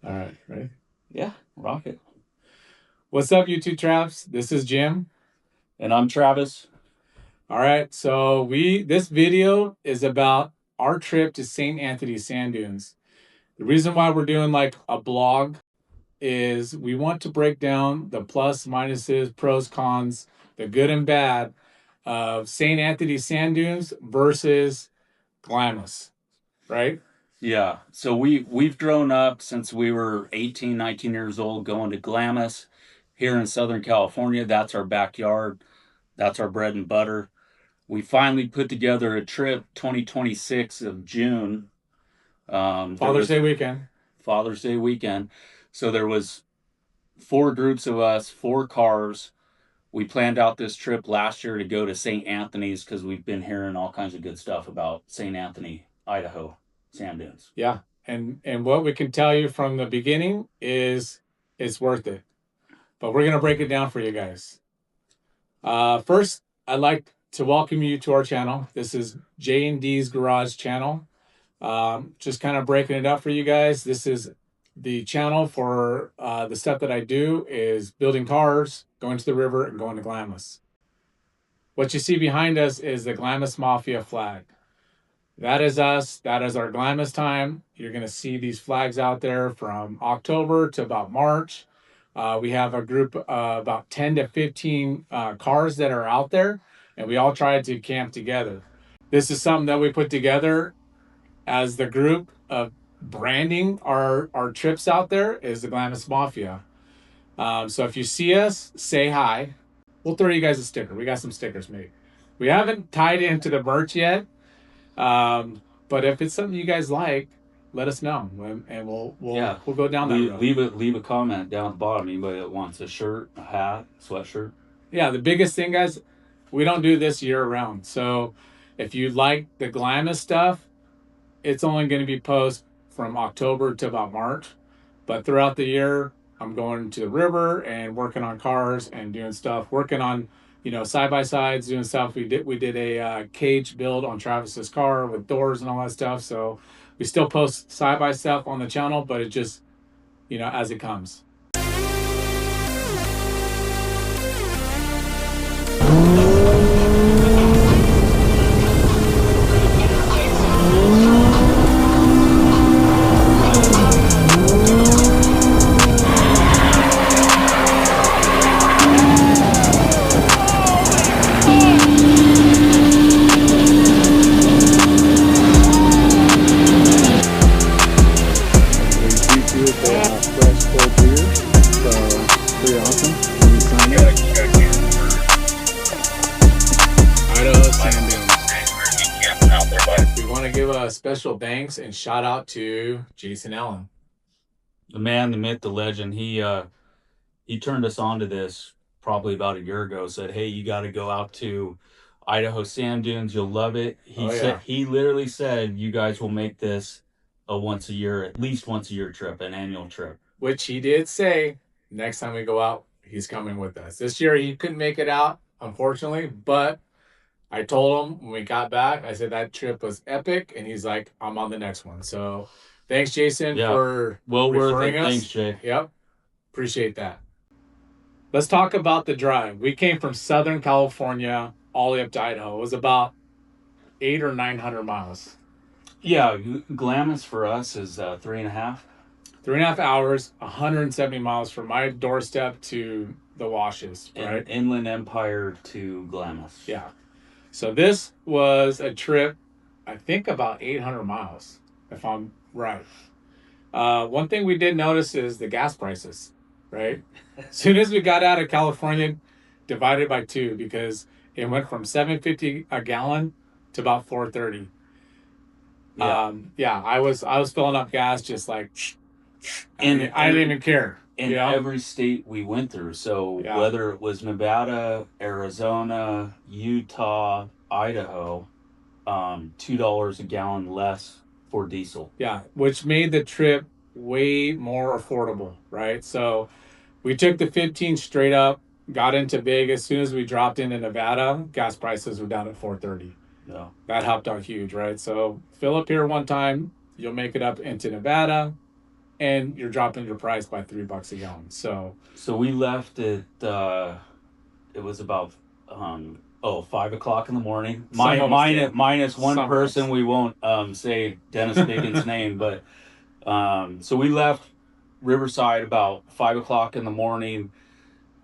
All right, ready? Yeah, rock it. What's up, you two traps? This is Jim. And I'm Travis. All right, so this video is about our trip to St. Anthony Sand Dunes. The reason why we're doing like a blog is we want to break down the plus, minuses, pros, cons, the good and bad of St. Anthony Sand Dunes versus Glamis, right? Yeah, so we've grown up since we were 18, 19 years old going to Glamis here in Southern California. That's our backyard. That's our bread and butter. We finally put together a trip 2026 of June. There Father's was Day weekend. Father's Day weekend. So there was four groups of us, four cars. We planned out this trip last year to go to St. Anthony's because we've been hearing all kinds of good stuff about St. Anthony, Idaho sand dunes. Yeah. And what we can tell you from the beginning is it's worth it. But we're gonna break it down for you guys. First, I'd like to welcome you to our channel. This is J&D's Garage channel. Just kind of breaking it up for you guys. This is the channel for the stuff that I do is building cars, going to the river, and going to Glamis. What you see behind us is the Glamis Mafia flag. That is us. That is our Glamis time. You're going to see these flags out there from October to about March. We have a group about 10 to 15 cars that are out there, and we all try to camp together. This is something that we put together as the group of branding our trips out there is the Glamis Mafia. So if you see us, say hi. We'll throw you guys a sticker. We got some stickers made. We haven't tied into the merch yet. But if it's something you guys like, let us know, and we'll go down that road. Leave a comment down at the bottom. Anybody that wants a shirt, a hat, sweatshirt. Yeah, the biggest thing, guys, we don't do this year round. So if you like the Glamis stuff, it's only going to be post from October to about March. But throughout the year, I'm going to the river and working on cars and doing stuff, working on side by sides, doing stuff. We did a cage build on Travis's car with doors and all that stuff. So we still post side by stuff on the channel, but it just as it comes. Special thanks and shout out to Jason Allen, the man, the myth, the legend. He turned us on to this probably about a year ago. Said, "Hey, you got to go out to Idaho sand dunes. You'll love it." He literally said, "You guys will make this a at least once a year trip, an annual trip." Which he did say next time we go out, he's coming with us. This year he couldn't make it out, unfortunately, but I told him when we got back, I said that trip was epic, and he's like, I'm on the next one. So thanks, Jason, for referring us. Thanks, Jay. Yep. Appreciate that. Let's talk about the drive. We came from Southern California all the way up to Idaho. It was about 800 or 900 miles. Yeah, Glamis for us is 3.5. 3.5 hours, 170 miles from my doorstep to the washes, right? Inland Empire to Glamis. Yeah. So this was a trip, I think about 800 miles, if I'm right. One thing we did notice is the gas prices, right? As soon as we got out of California, divided by 2, because it went from $7.50 a gallon to about $4.30. Yeah. I was filling up gas just like, and I didn't even care. In every state we went through. So whether it was Nevada, Arizona, Utah, Idaho, $2 a gallon less for diesel. Yeah, which made the trip way more affordable, right? So we took the 15 straight up, got into Vegas. As soon as we dropped into Nevada, gas prices were down at $4.30. Yeah. That helped out huge, right? So fill up here one time, you'll make it up into Nevada, and you're dropping your price by $3 a gallon. So we left at it was about 5 o'clock in the morning. Minus one person. We won't say Dennis Biggins' name, but so we left Riverside about 5 o'clock in the morning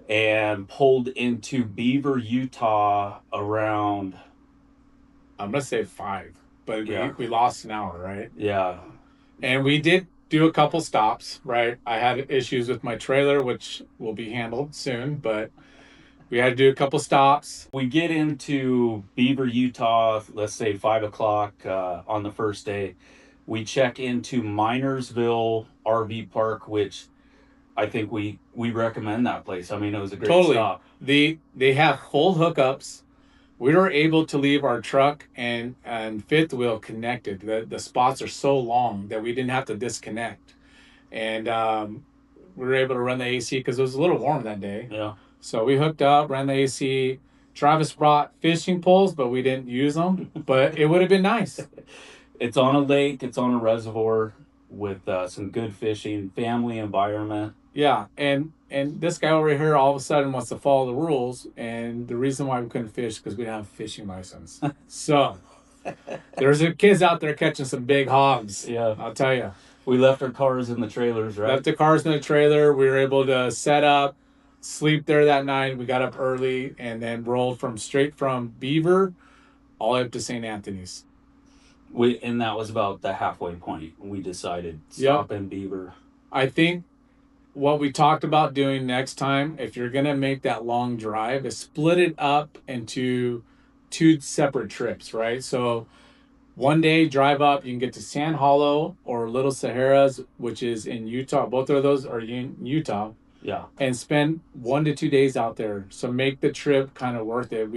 and pulled into Beaver, Utah around, I'm gonna say 5, but we lost an hour, right? Yeah. And we did do a couple stops, right? I had issues with my trailer, which will be handled soon, but we had to do a couple stops. We get into Beaver, Utah, let's say 5 o'clock on the first day. We check into Minersville RV Park, which I think we recommend that place. I mean, it was a great stop. They have full hookups. We were able to leave our truck and fifth wheel connected. The spots are so long that we didn't have to disconnect. And we were able to run the AC because it was a little warm that day. Yeah. So we hooked up, ran the AC. Travis brought fishing poles, but we didn't use them. But it would have been nice. It's on a lake. It's on a reservoir with some good fishing, family environment. Yeah, and this guy over here all of a sudden wants to follow the rules, and the reason why we couldn't fish is because we didn't have a fishing license. So there's kids out there catching some big hogs. Yeah, I'll tell you. We left our cars in the trailers, right? Left the cars in the trailer. We were able to set up, sleep there that night. We got up early and then rolled straight from Beaver all the way up to St. Anthony's. And that was about the halfway point. We decided stop in Beaver. I think what we talked about doing next time, if you're going to make that long drive, is split it up into 2 separate trips, right? So one day drive up, you can get to Sand Hollow or Little Saharas, which is in Utah. Both of those are in Utah. Yeah. And spend 1 to 2 days out there. So make the trip kind of worth it.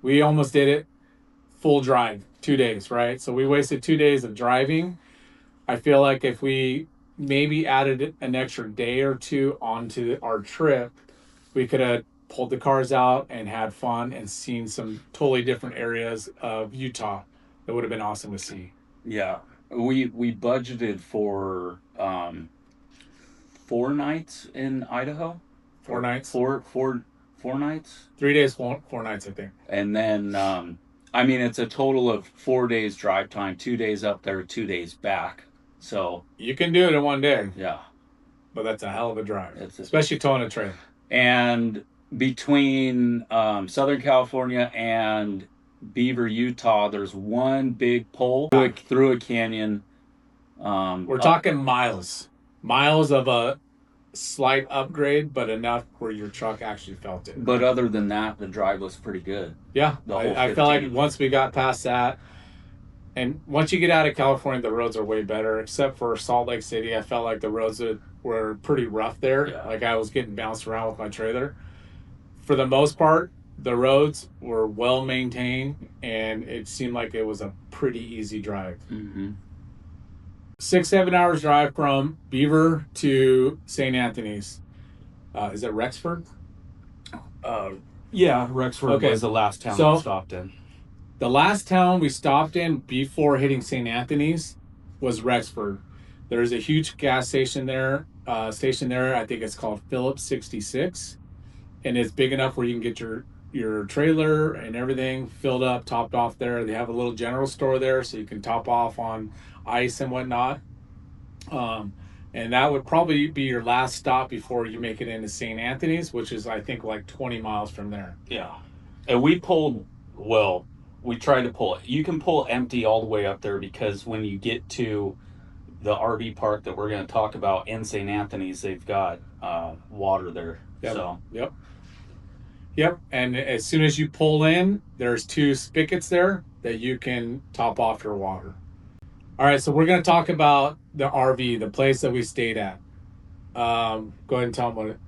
We almost did it full drive, 2 days, right? So we wasted 2 days of driving. I feel like if we maybe added an extra day or 2 onto our trip, we could have pulled the cars out and had fun and seen some totally different areas of Utah that would have been awesome to see. Yeah. We budgeted for 4 nights in Idaho. 4 nights? Four nights? 3 days, 4 nights, I think. And then, I mean, it's a total of 4 days drive time, 2 days up there, 2 days back. So you can do it in 1 day. Yeah. But that's a hell of a drive, especially towing a trailer. And between Southern California and Beaver, Utah, there's one big pole through a canyon. We're talking miles of a slight upgrade, but enough where your truck actually felt it. But other than that, the drive was pretty good. Yeah, I felt like once we got past that, and once you get out of California, the roads are way better. Except for Salt Lake City, I felt like the roads were pretty rough there. Yeah. Like I was getting bounced around with my trailer. For the most part, the roads were well maintained, and it seemed like it was a pretty easy drive. Mm-hmm. 6-7 hours drive from Beaver to St. Anthony's. Is it Rexford? Yeah, Rexford was the last town we stopped in. The last town we stopped in before hitting St. Anthony's was Rexford. There's a huge gas station there. I think it's called Phillips 66, and it's big enough where you can get your trailer and everything filled up, topped off there. They have a little general store there, so you can top off on ice and whatnot. And that would probably be your last stop before you make it into St. Anthony's, which is, I think, like 20 miles from there. Yeah. And we tried to pull it. You can pull empty all the way up there because when you get to the RV park that we're going to talk about in St. Anthony's, they've got water there. Yep. So. Yep. And as soon as you pull in, there's 2 spigots there that you can top off your water. All right, so we're going to talk about the RV, the place that we stayed at. Go ahead and tell them what it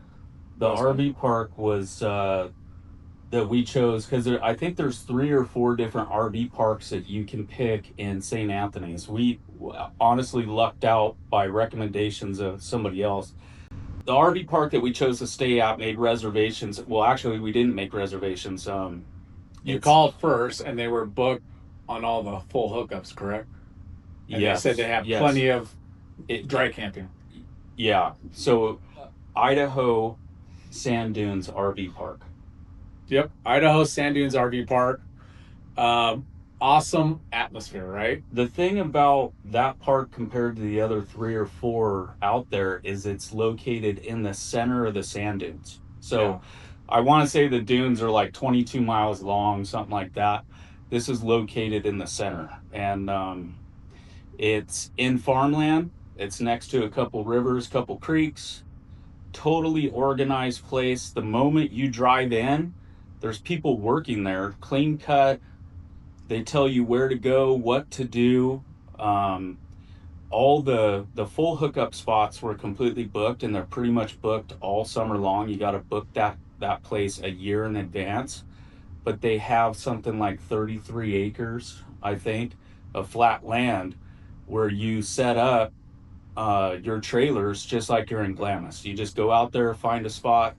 was. The RV park was that we chose because I think there's 3 or 4 different RV parks that you can pick in St. Anthony's. We honestly lucked out by recommendations of somebody else. The RV park that we chose to stay at made reservations. Well, actually, we didn't make reservations. You called first, and they were booked on all the full hookups, correct? And they said they have plenty of dry camping. Yeah. So Idaho Sand Dunes RV Park. Yep, Idaho Sand Dunes RV Park. Um, awesome atmosphere, right? The thing about that park compared to the other three or four out there is it's located in the center of the sand dunes. Yeah, So I want to say the dunes are like 22 miles long, something like that. This is located in the center, and it's in farmland. It's next to a couple rivers, couple creeks. Totally organized place. The moment you drive in, there's people working there, clean cut. They tell you where to go, what to do. Um, all the full hookup spots were completely booked, and they're pretty much booked all summer long. You got to book that place a year in advance. But they have something like 33 acres, I think, of flat land where you set up your trailers just like you're in Glamis. You just go out there, find a spot,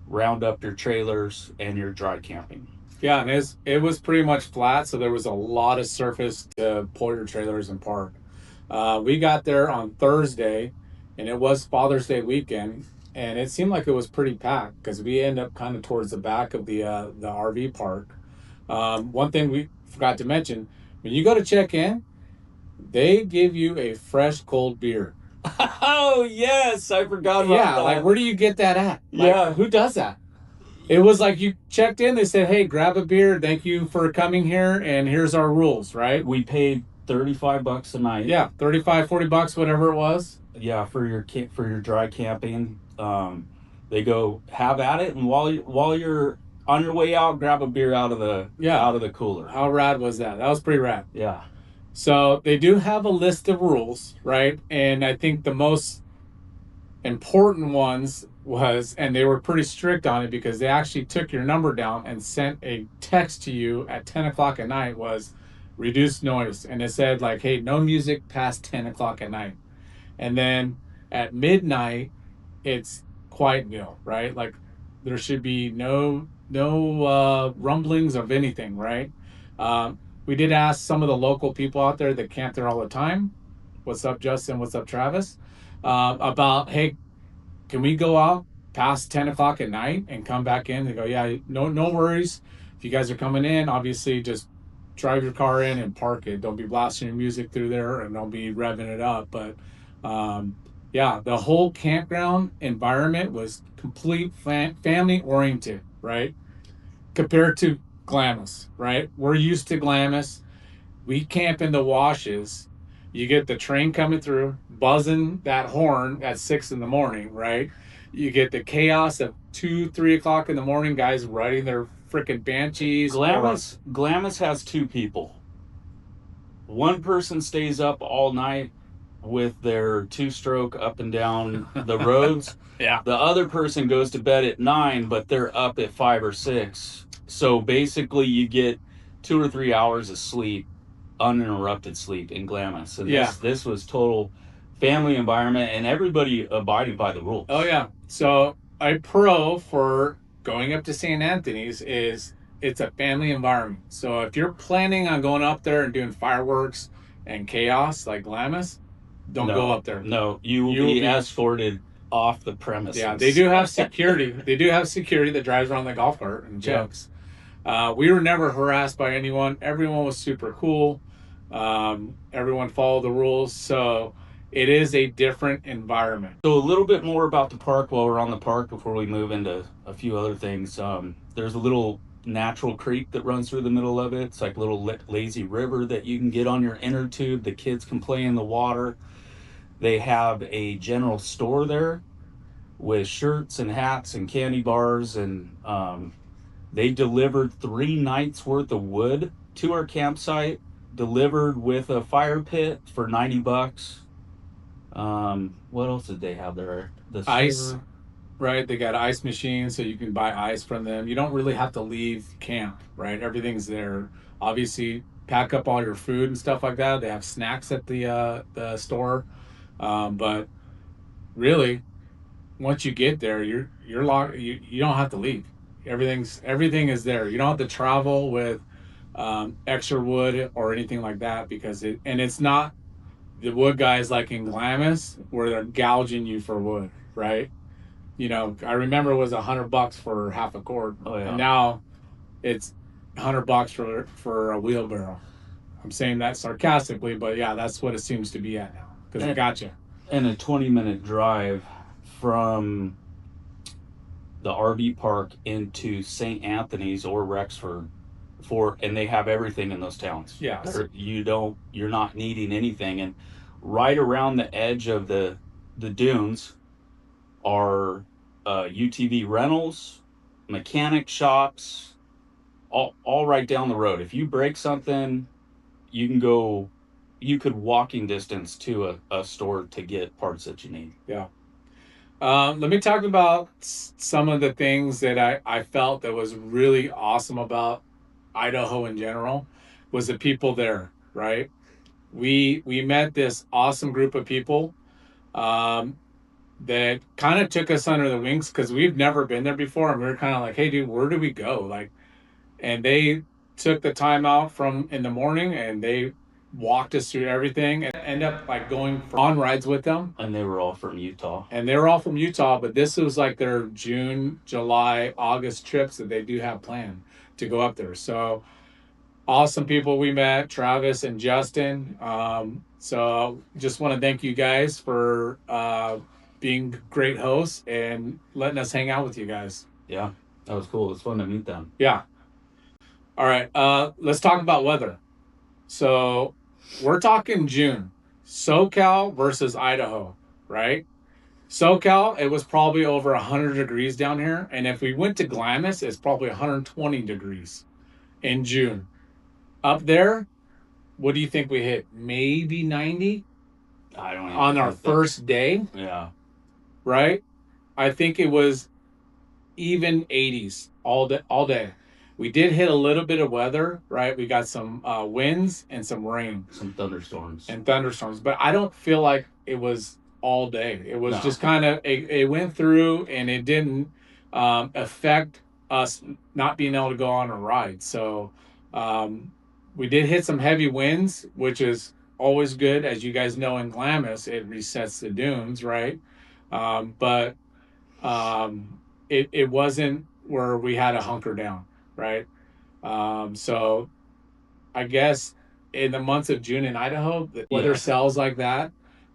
round up your trailers, and you're dry camping. yeah, and it was pretty much flat, so there was a lot of surface to pull your trailers and park. We got there on Thursday, and it was Father's Day weekend, and it seemed like it was pretty packed because we end up kind of towards the back of the RV park. One thing we forgot to mention: when you go to check in, they give you a fresh cold beer. Oh yes, I forgot about Yeah, that. like where do you get that at? Like, Yeah. who does that? It was like you checked in, they said, "Hey, grab a beer. Thank you for coming here, and here's our rules," right? We paid $35 a night. Yeah, 35, $40, whatever it was. Yeah, for your dry camping. They go have at it, and while you're on your way out, grab a beer out of the cooler. How rad was that? That was pretty rad. Yeah. So they do have a list of rules, right? And I think the most important ones was, and they were pretty strict on it because they actually took your number down and sent a text to you at 10 o'clock at night, was reduced noise. And it said like, hey, no music past 10 o'clock at night. And then at midnight, it's quiet meal, right? Like there should be no rumblings of anything, right? We did ask some of the local people out there that camp there all the time. What's up, Justin? What's up, Travis? About, hey, can we go out past 10 o'clock at night and come back in? They go, yeah, no worries. If you guys are coming in, obviously just drive your car in and park it. Don't be blasting your music through there and don't be revving it up. But um, yeah, the whole campground environment was complete family oriented, right? Compared to Glamis, right? We're used to Glamis. We camp in the washes. You get the train coming through, buzzing that horn at 6 in the morning, right? You get the chaos of 2, 3 o'clock in the morning, guys riding their freaking banshees. Glamis has two people. One person stays up all night with their two-stroke up and down the roads. Yeah. The other person goes to bed at 9, but they're up at 5 or 6. So basically, you get 2 or 3 hours of sleep, uninterrupted sleep in Glamis. And Yeah. this was total family environment, and everybody abiding by the rules. Oh yeah. So a pro for going up to St. Anthony's is it's a family environment. So if you're planning on going up there and doing fireworks and chaos like Glamis, don't go up there. No, you will be escorted off the premises. Yeah, they do have security. They do have security that drives around the golf cart and checks. We were never harassed by anyone. Everyone was super cool. Everyone followed the rules. So it is a different environment. So a little bit more about the park while we're on the park before we move into a few other things. There's a little natural creek that runs through the middle of it. It's like a little lazy river that you can get on your inner tube. The kids can play in the water. They have a general store there with shirts and hats and candy bars, and they delivered 3 nights worth of wood to our campsite, delivered with a fire pit for $90. What else did they have there? The ice, right? They got ice machines, so you can buy ice from them. You don't really have to leave camp, right? Everything's there. Obviously, pack up all your food and stuff like that. They have snacks at the store, but really, once you get there, you're locked. You don't have to leave. Everything is there. You don't have to travel with extra wood or anything like that because it's not the wood guys like in Glamis where they're gouging you for wood, right? You know, I remember it was $100 for half a cord, Oh yeah. and now it's $100 for a wheelbarrow. I'm saying that sarcastically, but yeah, that's what it seems to be at now because it got you. And a 20-minute drive from the RV park into St. Anthony's or Rexford and they have everything in those towns. Yeah. You're not needing anything. And right around the edge of the dunes are UTV rentals, mechanic shops, all right down the road. If you break something, you could walking distance to a store to get parts that you need. Yeah. Let me talk about some of the things that I felt that was really awesome about Idaho in general was the people there, right? We met this awesome group of people um, that kind of took us under the wings because we've never been there before, and we were kind of like, "Hey, dude, where do we go?" Like, and they took the time out from in the morning and they walked us through everything and end up like going on rides with them. And they were all from Utah. And they were all from Utah, but this was like their June, July, August trips that they do have planned to go up there. So awesome people we met, Travis and Justin. So just want to thank you guys for being great hosts and letting us hang out with you guys. Yeah, that was cool. It was fun to meet them. Yeah. All right. Let's talk about weather. So we're talking June, SoCal versus Idaho, right? SoCal, it was probably over 100 degrees down here. And if we went to Glamis, it's probably 120 degrees in June. Up there, what do you think we hit? Maybe 90? I don't even on our first day. Yeah. Right? I think it was even 80s all day. We did hit a little bit of weather, right? We got some winds and some rain. Some thunderstorms. But I don't feel like it was all day. It was just kind of, it went through and it didn't affect us not being able to go on a ride. So we did hit some heavy winds, which is always good. As you guys know, in Glamis, it resets the dunes, right? But it wasn't where we had to hunker down, right? So I guess in the months of June in Idaho, the weather cells like that,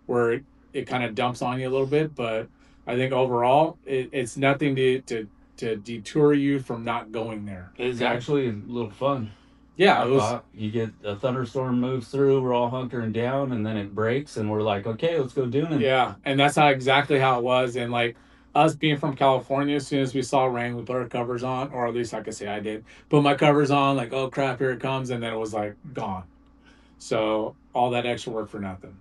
where it kind of dumps on you a little bit. But I think overall, it's nothing to detour you from not going there. It's actually a little fun. Yeah, it was. You get a thunderstorm moves through, we're all hunkering down, and then it breaks, and we're like, okay, let's go Dune. Yeah, and that's exactly how it was. And like us being from California, as soon as we saw rain, we put our covers on, or at least I could say I did. Put my covers on, like, oh crap, here it comes, and then it was like gone. So all that extra work for nothing.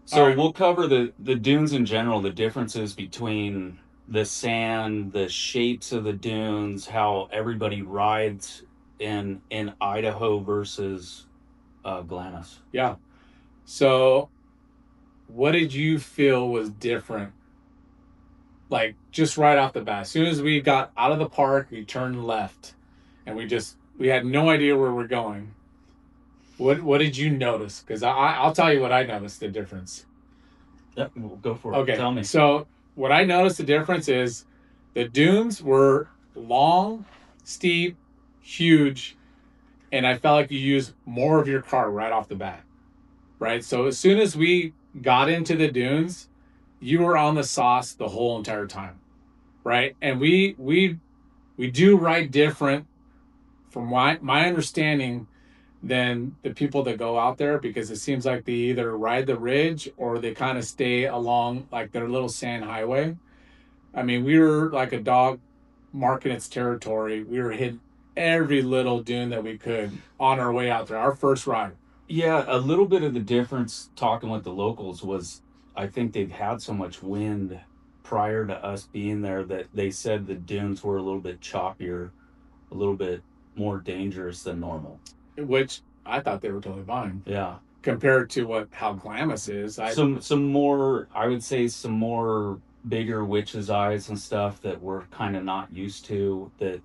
So we'll cover the dunes in general, the differences between the sand, the shapes of the dunes, how everybody rides in Idaho versus Glamis. Yeah. So what did you feel was different? Like just right off the bat, as soon as we got out of the park, we turned left and we had no idea where we're going. What did you notice? Because I'll tell you what I noticed the difference. Yep, we'll go for it. Okay. Tell me. So what I noticed the difference is the dunes were long, steep, huge, and I felt like you used more of your car right off the bat. Right? So as soon as we got into the dunes, you were on the sauce the whole entire time. Right? And we do ride different from my understanding than the people that go out there, because it seems like they either ride the ridge or they kind of stay along like their little sand highway. I mean, we were like a dog marking its territory. We were hitting every little dune that we could on our way out there, our first ride. Yeah, a little bit of the difference talking with the locals was I think they've had so much wind prior to us being there that they said the dunes were a little bit choppier, a little bit more dangerous than normal. Which I thought they were totally fine. Yeah. Compared to how Glamis is. Some more, I would say some more bigger witch's eyes and stuff that we're kind of not used to. That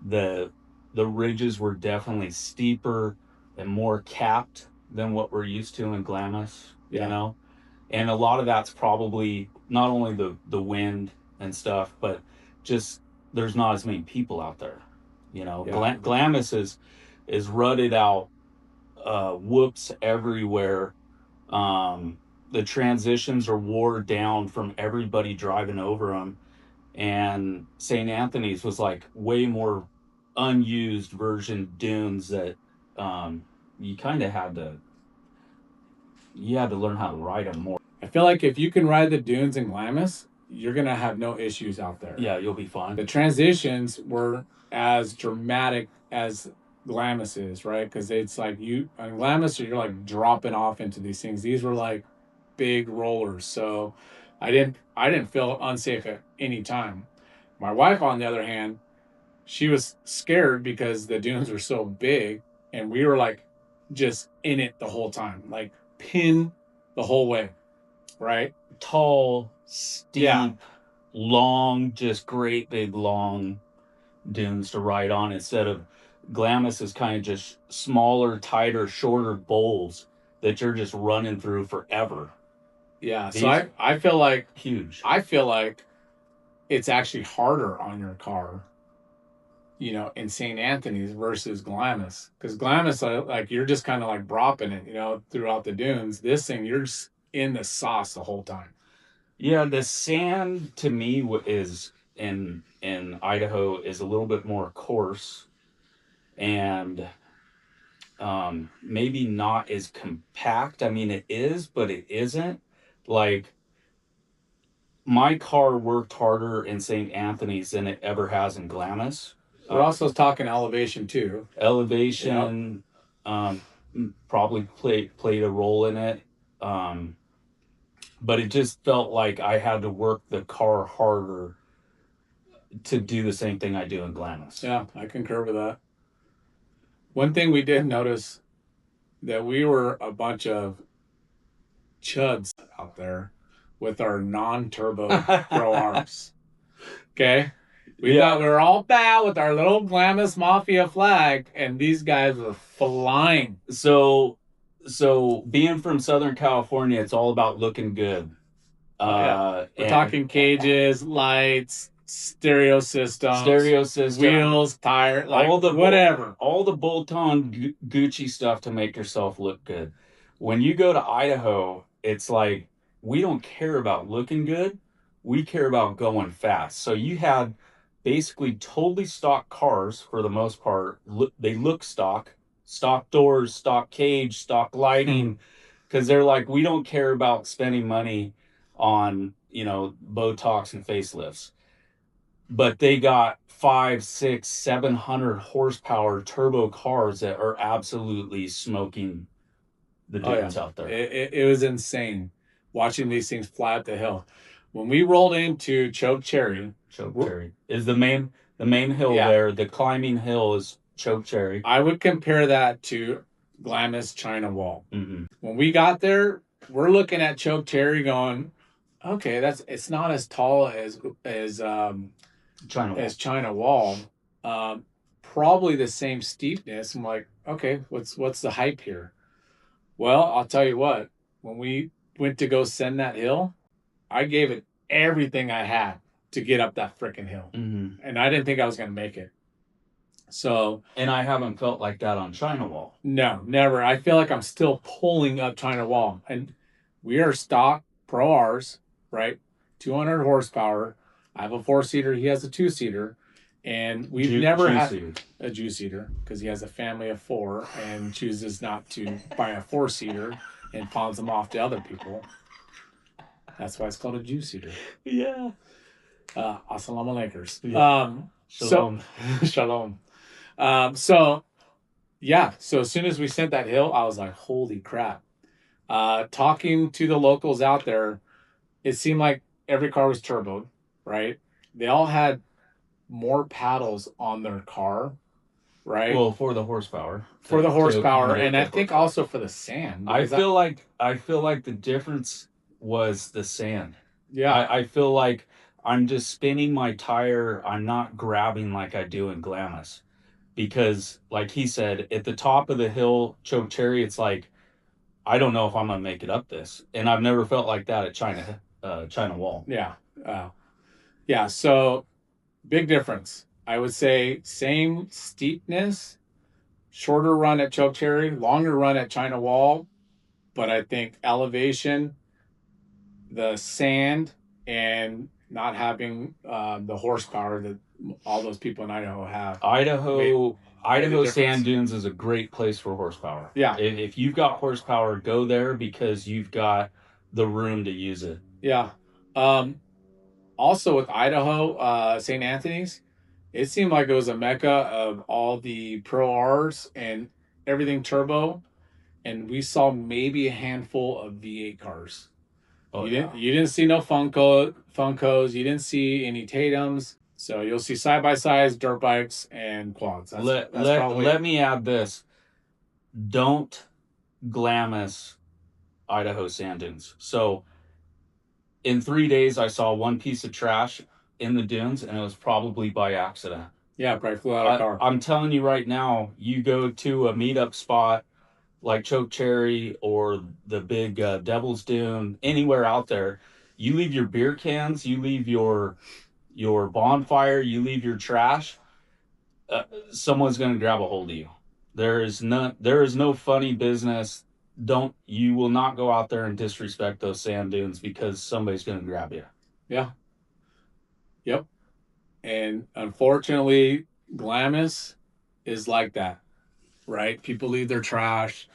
the ridges were definitely steeper and more capped than what we're used to in Glamis. you Yeah. know? And a lot of that's probably not only the wind and stuff, but just there's not as many people out there. You know, Yeah. Glamis is rutted out, whoops everywhere. The transitions are wore down from everybody driving over them, and St. Anthony's was like way more unused version dunes that um, you kind of had to learn how to ride them more. I feel like if you can ride the dunes in Glamis, you're gonna have no issues out there. Yeah, you'll be fine. The transitions were as dramatic as Glamis is, right? Because it's like you on Glamis, you're like dropping off into these things. These were like big rollers, so I didn't feel unsafe at any time. My wife, on the other hand, she was scared because the dunes were so big, and we were like just in it the whole time, like pinned the whole way, right? Tall, steep, Yeah. long, just great big long dunes to ride on instead of Glamis is kind of just smaller, tighter, shorter bowls that you're just running through forever. Yeah. These So I feel like huge. I feel like it's actually harder on your car, in St. Anthony's versus Glamis. Because Glamis, like you're just kind of like bropping it, throughout the dunes. This thing, you're just in the sauce the whole time. Yeah, the sand to me is in Idaho is a little bit more coarse and maybe not as compact. I mean, it is, but it isn't. Like my car worked harder in St. Anthony's than it ever has in Glamis. We're also talking elevation too. Elevation, probably played a role in it. But it just felt like I had to work the car harder to do the same thing I do in Glamis. Yeah, I concur with that. One thing we did notice that we were a bunch of chuds out there with our non-turbo Pro Arms. Okay? We thought we were all bad with our little Glamis Mafia flag, and these guys were flying. So being from Southern California, it's all about looking good. We're talking cages, lights, stereo system, wheels, tire, like all the bolt-on Gucci stuff to make yourself look good. When you go to Idaho, it's like we don't care about looking good. We care about going fast. So you had basically totally stock cars for the most part. They look stock doors, stock cage, stock lighting, because they're like, we don't care about spending money on Botox and facelifts, but they got 5, 6, 700 horsepower turbo cars that are absolutely smoking the dunes out there. It was insane watching these things fly up the hill. When we rolled into Choke Cherry is the main hill there. The climbing hill is Choke Cherry. I would compare that to Glamis China Wall. Mm-hmm. When we got there, we're looking at Choke Cherry going, okay, it's not as tall as China Wall. Probably the same steepness. I'm like, okay, what's the hype here? Well, I'll tell you what, when we went to go send that hill, I gave it everything I had to get up that freaking hill. Mm-hmm. And I didn't think I was going to make it. So, and I haven't felt like that on China Wall. No, never. I feel like I'm still pulling up China Wall. And we are stock Pro Rs, right? 200 horsepower. I have a 4-seater. He has a 2-seater. And we've never had a juice-eater because he has a family of 4 and chooses not to buy a 4-seater and pawns them off to other people. That's why it's called a juice-eater. Yeah. Assalamu alaikum. Shalom. Shalom. So as soon as we sent that hill, I was like, holy crap. Talking to the locals out there, it seemed like every car was turboed, right? They all had more paddles on their car, right? Well, for the horsepower. And I think also for the sand. I feel like the difference was the sand. Yeah. I feel like I'm just spinning my tire. I'm not grabbing like I do in Glamis. Because, like he said, at the top of the hill, Choke Cherry, it's like I don't know if I'm gonna make it up this, and I've never felt like that at China Wall. Yeah. Yeah. So big difference. I would say same steepness, shorter run at Chokecherry, longer run at China Wall, but I think elevation, the sand, and not having the horsepower that all those people in Idaho have. Idaho Sand Dunes is a great place for horsepower. Yeah. If you've got horsepower, go there because you've got the room to use it. Yeah. Also with Idaho, St. Anthony's, it seemed like it was a mecca of all the Pro Rs and everything turbo, and we saw maybe a handful of V8 cars. Oh, You didn't see no Funkos, you didn't see any Tatums, so you'll see side by sides, dirt bikes, and quads. Let me add this: don't Glamis Idaho Sand Dunes. So in 3 days, I saw one piece of trash in the dunes, and it was probably by accident. Yeah, probably flew out of a car. I'm telling you right now, you go to a meetup spot like Chokecherry or the big Devil's Dune, anywhere out there, you leave your beer cans, you leave your bonfire, you leave your trash, someone's going to grab a hold of you. There is no funny business. You will not go out there and disrespect those sand dunes because somebody's going to grab you. Yeah. Yep. And unfortunately, Glamis is like that, right? People leave their trash.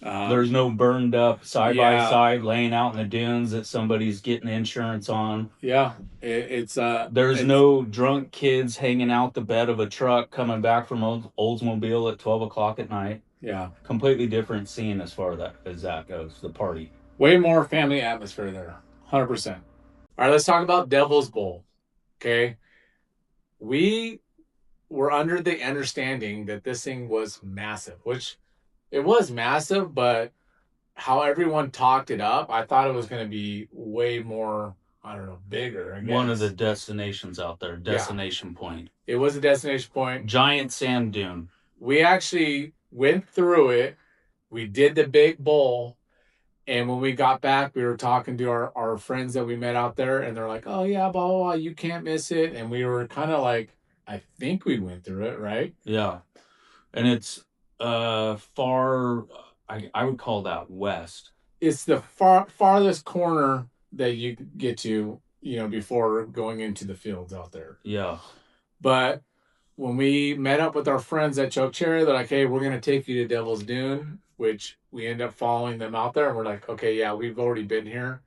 There's no burned up side by side laying out in the dunes that somebody's getting insurance on. Yeah, there's no drunk kids hanging out the bed of a truck coming back from Oldsmobile at 12 o'clock at night. Yeah, completely different scene as far as that goes. The party, way more family atmosphere there, 100%. All right, let's talk about Devil's Bowl. Okay, we were under the understanding that this thing was massive, which it was massive, but how everyone talked it up, I thought it was going to be way more, I don't know, bigger. One of the destinations out there, destination point. It was a destination point. Giant sand dune. We actually went through it. We did the big bowl. And when we got back, we were talking to our friends that we met out there, and they're like, oh, yeah, blah, blah, blah, you can't miss it. And we were kind of like, I think we went through it, right? Yeah. And it's far, I would call that west. It's the farthest corner that you get to, before going into the fields out there. Yeah. But when we met up with our friends at Chokecherry, they're like, hey, we're going to take you to Devil's Dune, which we end up following them out there. And we're like, okay, yeah, we've already been here.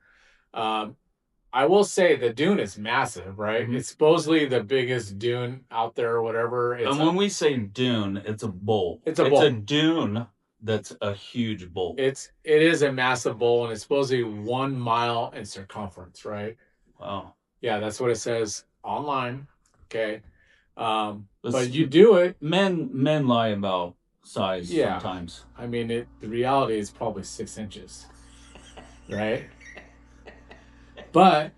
I will say the dune is massive, right? Mm-hmm. It's supposedly the biggest dune out there or whatever. And when we say dune, it's a bowl. It's a dune that's a huge bowl. It is a massive bowl, and it's supposedly 1 mile in circumference, right? Wow. Yeah, that's what it says online. Okay. But you do it. Men lie about size sometimes. I mean, the reality is probably 6 inches, right? But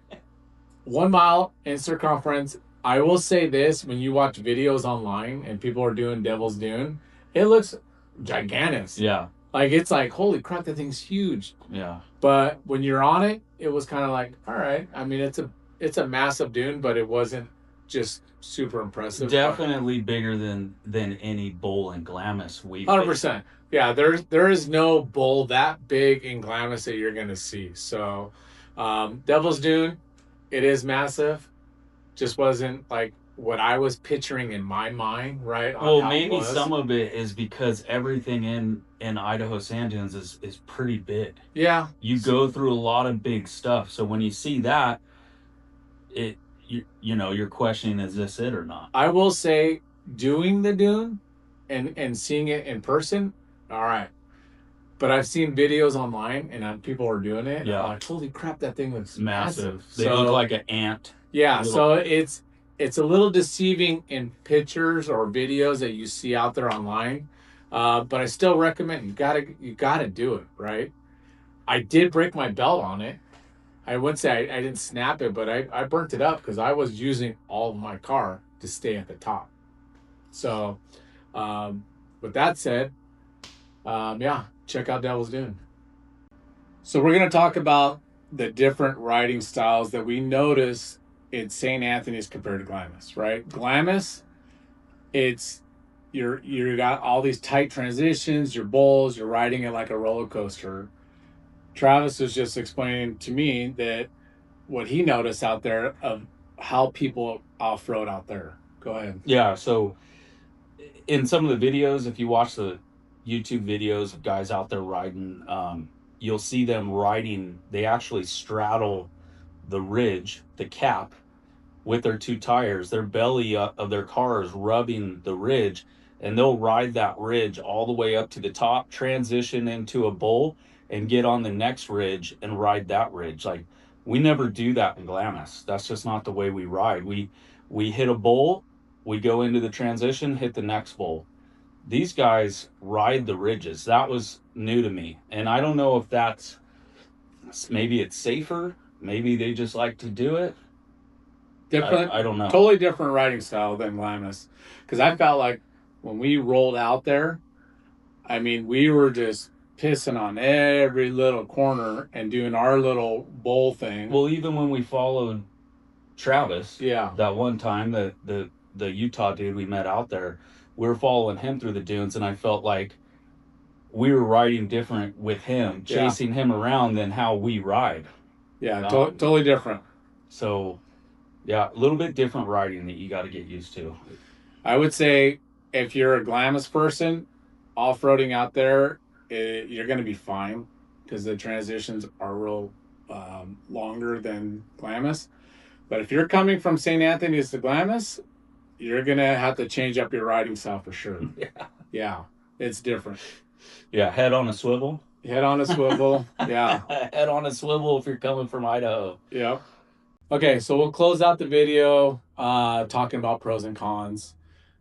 1 mile in circumference. I will say this: when you watch videos online and people are doing Devil's Dune, it looks gigantic. Yeah. Like, it's like, holy crap, that thing's huge. Yeah. But when you're on it, it was kind of like, all right. I mean, it's a massive dune, but it wasn't just super impressive. Definitely bigger than any bowl in Glamis. 100%. Yeah, there is no bowl that big in Glamis that you're gonna see. So, Devil's Dune, it is massive. Just wasn't like what I was picturing in my mind, right? Well, maybe some of it is because everything in Idaho Sand Dunes is pretty big. Yeah. You go through a lot of big stuff. So when you see that, you're questioning, is this it or not? I will say, doing the dune and seeing it in person, all right. But I've seen videos online and people are doing it. Yeah. Like, holy crap, that thing looks massive. They look like an ant. Yeah. So it's a little deceiving in pictures or videos that you see out there online. But I still recommend you gotta do it, right? I did break my belt on it. I wouldn't say I didn't snap it, but I burnt it up because I was using all of my car to stay at the top. So, with that said, check out Devil's Dune. So we're going to talk about the different riding styles that we notice in St. Anthony's compared to Glamis, right? Glamis, it's you got all these tight transitions, your bowls, you're riding it like a roller coaster. Travis was just explaining to me that what he noticed out there of how people off-road out there. Go ahead. Yeah, so in some of the videos, if you watch the YouTube videos of guys out there riding, you'll see them riding. They actually straddle the ridge, the cap, with their two tires. Their belly of their car is rubbing the ridge, and they'll ride that ridge all the way up to the top, transition into a bowl, and get on the next ridge and ride that ridge. Like, we never do that in Glamis. That's just not the way we ride. We hit a bowl, we go into the transition, hit the next bowl. These guys ride the ridges. That was new to me, and I don't know if that's, maybe it's safer, maybe they just like to do it. Different. I don't know. Totally different riding style than Glamis, because I felt like when we rolled out there, I mean, we were just pissing on every little corner and doing our little bowl thing. Well, even when we followed Travis, Yeah, that one time, the Utah dude we met out there, we were following him through the dunes, and I felt like we were riding different with him, chasing him around than how we ride. Yeah, totally different. So, yeah, a little bit different riding that you got to get used to. I would say if you're a Glamis person, off-roading out there, you're going to be fine because the transitions are real longer than Glamis. But if you're coming from St. Anthony's to Glamis, you're going to have to change up your riding style for sure. Yeah, it's different. Yeah, head on a swivel. Head on a swivel. Yeah. Head on a swivel if you're coming from Idaho. Yeah. Okay, so we'll close out the video talking about pros and cons.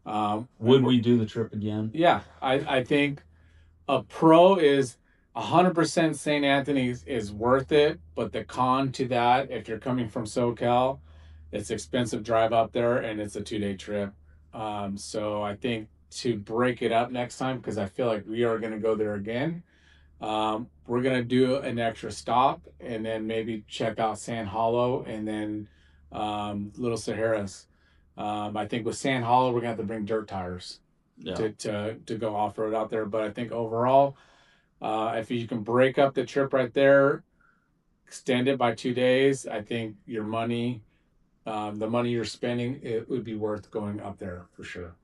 Would we do the trip again? Yeah, I think a pro is 100% St. Anthony's is worth it, but the con to that, if you're coming from SoCal, it's expensive drive up there and it's a 2-day trip. So I think to break it up next time, because I feel like we are going to go there again, we're going to do an extra stop and then maybe check out Sand Hollow and then Little Saharas. I think with Sand Hollow, we're going to have to bring dirt tires to go off-road out there. But I think overall, if you can break up the trip right there, extend it by 2 days, I think your money, the money you're spending, it would be worth going up there for sure.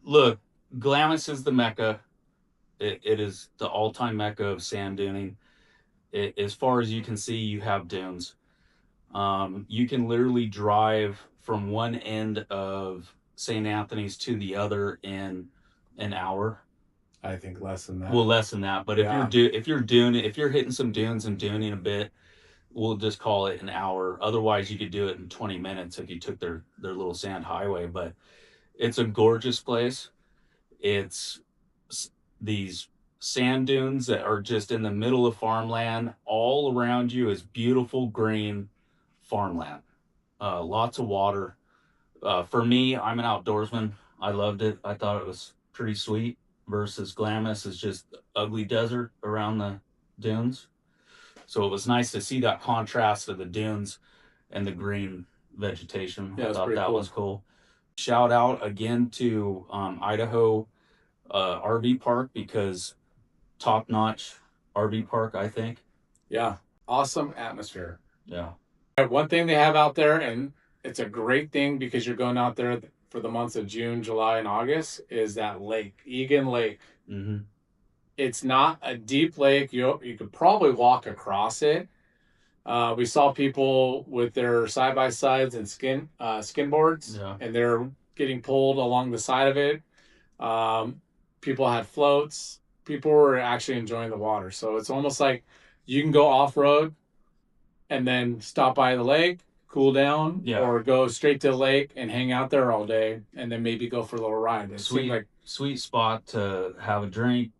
Look, Glamis is the mecca. It is the all-time mecca of sand duning. As far as you can see, you have dunes. You can literally drive from one end of St. Anthony's to the other in an hour. I think less than that. Well, less than that. But if you're hitting some dunes and duning a bit, we'll just call it an hour. Otherwise, you could do it in 20 minutes if you took their little sand highway. But it's a gorgeous place. It's these sand dunes that are just in the middle of farmland. All around you is beautiful green farmland. Lots of water. For me, I'm an outdoorsman. I loved it. I thought it was pretty sweet. Versus Glamis is just ugly desert around the dunes. So it was nice to see that contrast of the dunes and the green vegetation. Yeah, I thought that cool. was cool. Shout out again to Idaho RV Park, because top-notch RV park, I think. Yeah, awesome atmosphere. Yeah. One thing they have out there, and it's a great thing because you're going out there for the months of June, July, and August, is that lake, Egan Lake. Mm-hmm. It's not a deep lake. You could probably walk across it. We saw people with their side-by-sides and skimboards, and they're getting pulled along the side of it. People had floats. People were actually enjoying the water. So it's almost like you can go off-road and then stop by the lake, cool down, or go straight to the lake and hang out there all day, and then maybe go for a little ride. Sweet spot to have a drink,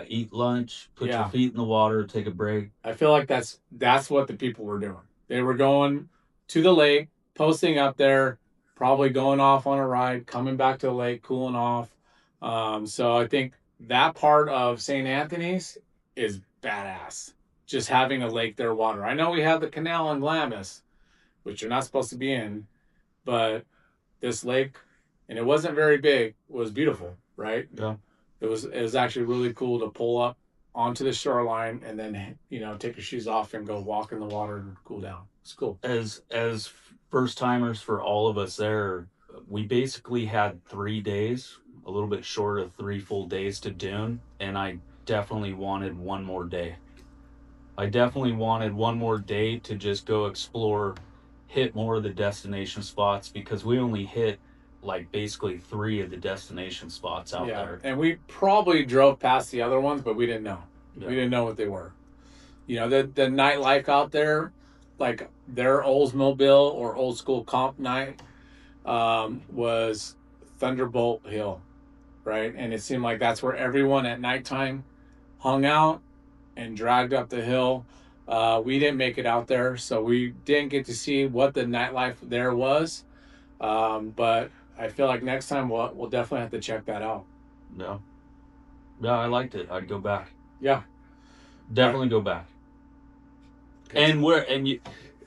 eat lunch, put your feet in the water, take a break. I feel like that's what the people were doing. They were going to the lake, posting up there, probably going off on a ride, coming back to the lake, cooling off. So I think that part of St. Anthony's is badass. Just having a lake there, water. I know we have the canal in Glamis, which you're not supposed to be in, but this lake, and it wasn't very big, was beautiful, right? Yeah. It was actually really cool to pull up onto the shoreline and then take your shoes off and go walk in the water and cool down. It's cool. As first timers for all of us there, we basically had 3 days, a little bit short of 3 full days to Dune, and I definitely wanted one more day. I definitely wanted one more day to just go explore, hit more of the destination spots, because we only hit like basically 3 of the destination spots out there. And we probably drove past the other ones, but we didn't know. Yeah. We didn't know what they were. The nightlife out there, like their Oldsmobile or old school comp night, was Thunderbolt Hill, right? And it seemed like that's where everyone at nighttime hung out and dragged up the hill. We didn't make it out there, so we didn't get to see what the nightlife there was. But I feel like next time we'll definitely have to check that out. Yeah. Yeah, I liked it. I'd go back. Yeah. Definitely go back. And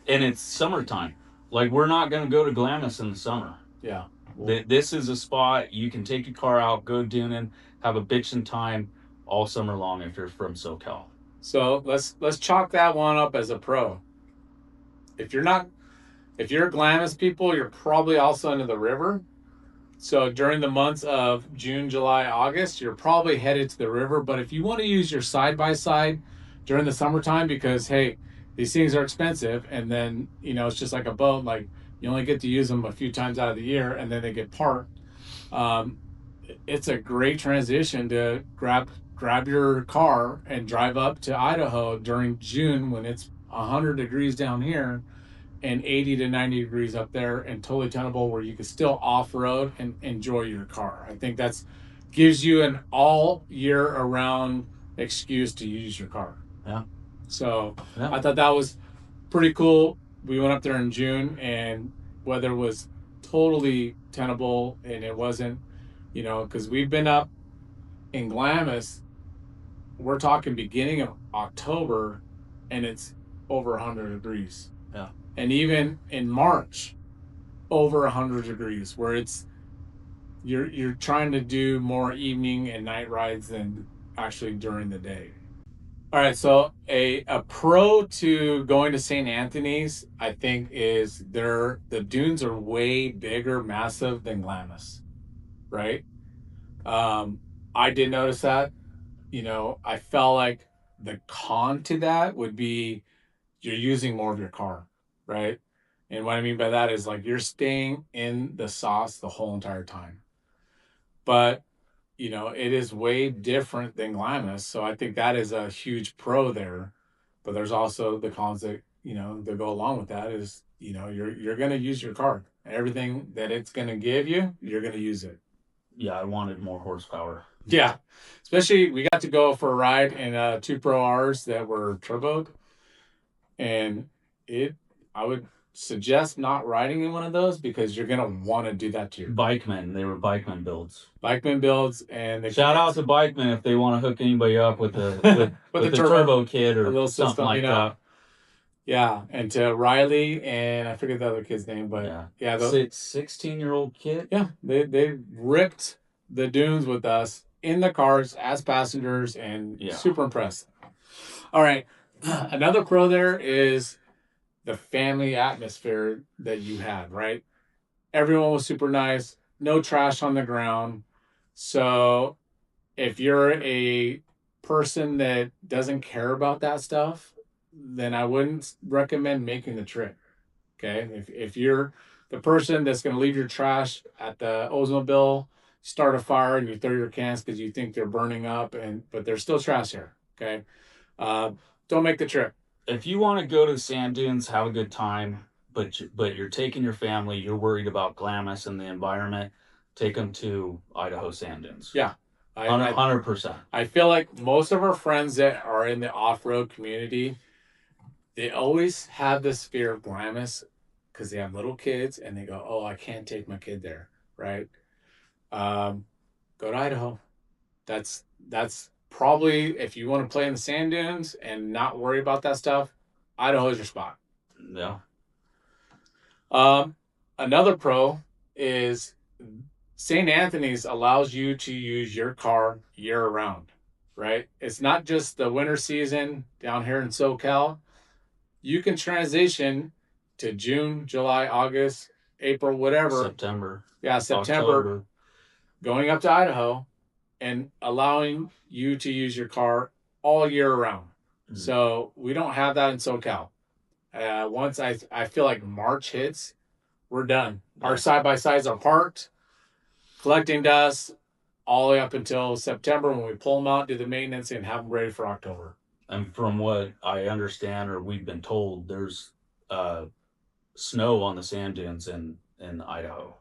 it's summertime. Like, we're not gonna go to Glamis in the summer. Yeah. This is a spot you can take your car out, go Duning, have a bitchin' time all summer long if you're from SoCal. So let's chalk that one up as a pro. If you're Glamis people, you're probably also into the river. So during the months of June, July, August, you're probably headed to the river. But if you want to use your side-by-side during the summertime, because hey, these things are expensive, and then it's just like a boat, like you only get to use them a few times out of the year, and then they get parked. It's a great transition to grab your car and drive up to Idaho during June when it's 100 degrees down here and 80 to 90 degrees up there, and totally tenable, where you can still off-road and enjoy your car. I think that's gives you an all year around excuse to use your car. Yeah. So yeah. I thought that was pretty cool. We went up there in June, and weather was totally tenable, and it wasn't, because we've been up in Glamis, we're talking beginning of October, and it's over 100 degrees. Yeah. And even in March, over 100 degrees, where you're trying to do more evening and night rides than actually during the day. All right, so a pro to going to St. Anthony's, I think, is the dunes are way bigger, massive than Glamis, right? I did notice that. I felt like the con to that would be you're using more of your car, right? And what I mean by that is, like, you're staying in the sauce the whole entire time. But it is way different than Glamis, so I think that is a huge pro there. But there's also the cons that that go along with that is you're gonna use your car. Everything that it's gonna give you, you're gonna use it. Yeah, I wanted more horsepower. Yeah, especially we got to go for a ride in 2 Pro Rs that were turboed, and I would suggest not riding in one of those, because you're gonna want to do that to your Bikemen. They were Bikemen builds. Bikemen builds, and shout out to Bikemen if they want to hook anybody up with the with the turbo kit or something system, like that. Yeah, and to Riley, and I forget the other kid's name, but yeah, 16-year-old kid. Yeah, they ripped the dunes with us in the cars as passengers, and super impressed. All right, another pro there is the family atmosphere that you had, right? Everyone was super nice, no trash on the ground. So if you're a person that doesn't care about that stuff, then I wouldn't recommend making the trip. Okay? If you're the person that's going to leave your trash at the Oldsmobile, start a fire, and you throw your cans because you think they're burning up, but there's still trash here. Okay? Don't make the trip. If you want to go to the sand dunes, have a good time, but you're taking your family, you're worried about Glamis and the environment, take them to Idaho sand dunes. Yeah. 100%. I feel like most of our friends that are in the off-road community, they always have this fear of Glamis because they have little kids, and they go, oh, I can't take my kid there, right? Go to Idaho. That's probably if you want to play in the sand dunes and not worry about that stuff, Idaho is your spot. Yeah. Another pro is St. Anthony's allows you to use your car year round, right? It's not just the winter season down here in SoCal. You can transition to June, July, August, April, whatever. September. Yeah, September. October. Going up to Idaho and allowing you to use your car all year round. Mm. So we don't have that in SoCal. Once I feel like March hits, we're done. Yeah. Our side-by-sides are parked, collecting dust all the way up until September when we pull them out, do the maintenance, and have them ready for October. And from what I understand or we've been told, there's snow on the sand dunes in Idaho.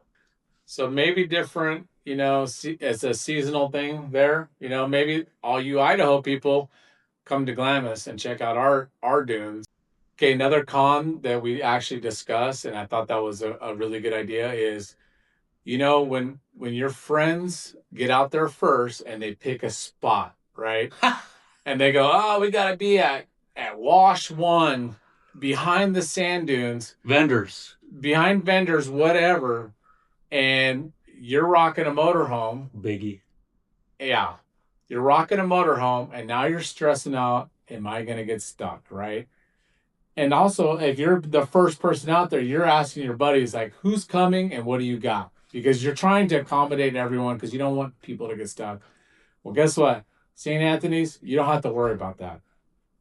So maybe different, you know, it's a seasonal thing there. You know, maybe all you Idaho people come to Glamis and check out our dunes. Okay, another con that we actually discussed, and I thought that was a really good idea, is, you know, when your friends get out there first and they pick a spot, right? And they go, oh, we got to be at Wash 1, behind the sand dunes. Behind vendors, whatever. And you're rocking a motorhome. Biggie. Yeah. You're rocking a motorhome, and now you're stressing out, am I going to get stuck, right? And also, if you're the first person out there, you're asking your buddies, like, who's coming and what do you got? Because you're trying to accommodate everyone because you don't want people to get stuck. Well, guess what? St. Anthony's, you don't have to worry about that.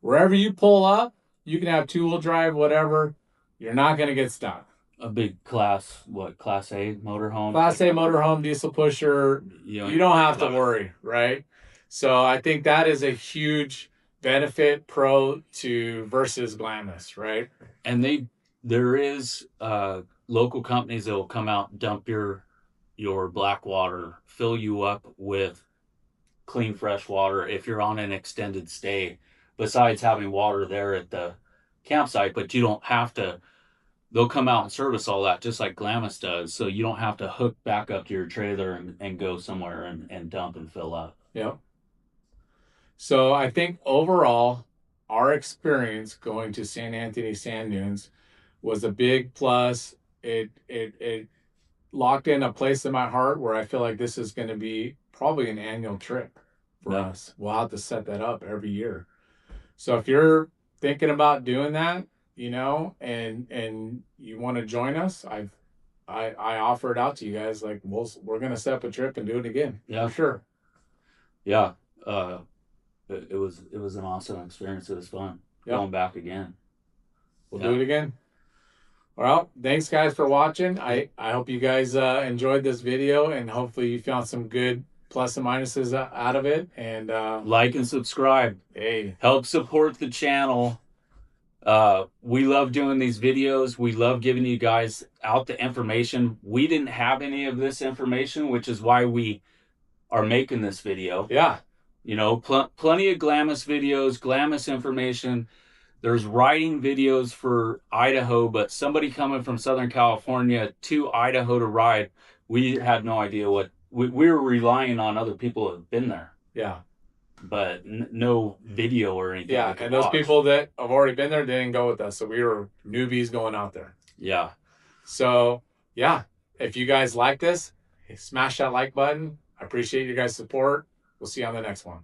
Wherever you pull up, you can have two-wheel drive, whatever. You're not going to get stuck. A big Class A motorhome? Class A motorhome, diesel pusher. You don't have to worry, right? So I think that is a huge benefit pro to versus Glamis, right? And there is local companies that will come out, dump your black water, fill you up with clean fresh water if you're on an extended stay, besides having water there at the campsite. But you don't have to, they'll come out and service all that just like Glamis does, so you don't have to hook back up to your trailer and go somewhere and dump and fill up. Yep. So I think overall, our experience going to St. Anthony Sand Dunes was a big plus. It locked in a place in my heart where I feel like this is going to be probably an annual trip for us. We'll have to set that up every year. So if you're thinking about doing that, you know, and you want to join us, I offer it out to you guys. Like, we're going to set up a trip and do it again. Yeah, for sure. Yeah. It was an awesome experience. It was fun. Yep. Going back again. We'll do it again. Well, thanks guys for watching. I hope you guys enjoyed this video, and hopefully you found some good plus and minuses out of it. And like and subscribe. Hey, help support the channel. We love doing these videos. We love giving you guys out the information. We didn't have any of this information, which is why we are making this video. Yeah. You know, plenty of Glamis videos, Glamis information. There's riding videos for Idaho, but somebody coming from Southern California to Idaho to ride, we had no idea what, we were relying on other people who have been there. Yeah. But no video or anything. Yeah, and those people that have already been there didn't go with us, so we were newbies going out there. Yeah. So, yeah, if you guys like this, smash that like button. I appreciate your guys' support. We'll see you on the next one.